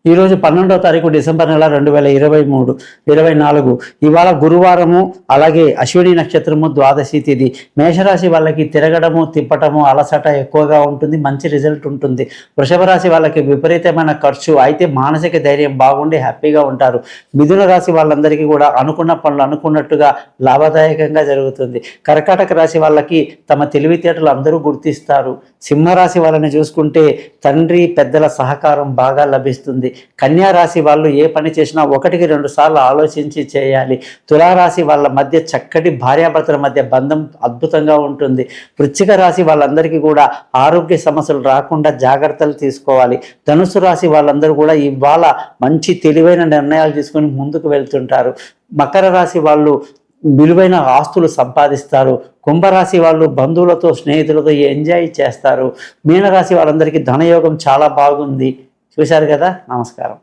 ఈరోజు 12వ తారీఖు డిసెంబర్ నెల 2023 24 ఇవాళ గురువారము. అలాగే అశ్విని నక్షత్రము, ద్వాదశి తిథి. మేషరాశి వాళ్ళకి తిరగడము, తిప్పటము, అలసట ఎక్కువగా ఉంటుంది. మంచి రిజల్ట్ ఉంటుంది. వృషభ రాశి వాళ్ళకి విపరీతమైన ఖర్చు, అయితే మానసిక ధైర్యం బాగుండి హ్యాపీగా ఉంటారు. మిథున రాశి వాళ్ళందరికీ కూడా అనుకున్న పనులు అనుకున్నట్టుగా లాభదాయకంగా జరుగుతుంది. కర్కాటక రాశి వాళ్ళకి తమ తెలివితేటలు అందరూ గుర్తిస్తారు. సింహరాశి వాళ్ళని చూసుకుంటే తండ్రి పెద్దల సహకారం బాగా లభిస్తుంది. కన్యా రాశి వాళ్ళు ఏ పని చేసినా 1-2 సార్లు ఆలోచించి చేయాలి. తులారాశి వాళ్ళ మధ్య చక్కటి భార్యాభర్తల మధ్య బంధం అద్భుతంగా ఉంటుంది. వృశ్చిక రాశి వాళ్ళందరికీ కూడా ఆరోగ్య సమస్యలు రాకుండా జాగ్రత్తలు తీసుకోవాలి. ధనుసు రాశి వాళ్ళందరూ కూడా ఇవాళ మంచి తెలివైన నిర్ణయాలు తీసుకొని ముందుకు వెళ్తుంటారు. మకర రాశి వాళ్ళు విలువైన ఆస్తులు సంపాదిస్తారు. కుంభరాశి వాళ్ళు బంధువులతో, స్నేహితులతో ఎంజాయ్ చేస్తారు. మీనరాశి వాళ్ళందరికీ ధనయోగం చాలా బాగుంది. చూశారు కదా. నమస్కారం.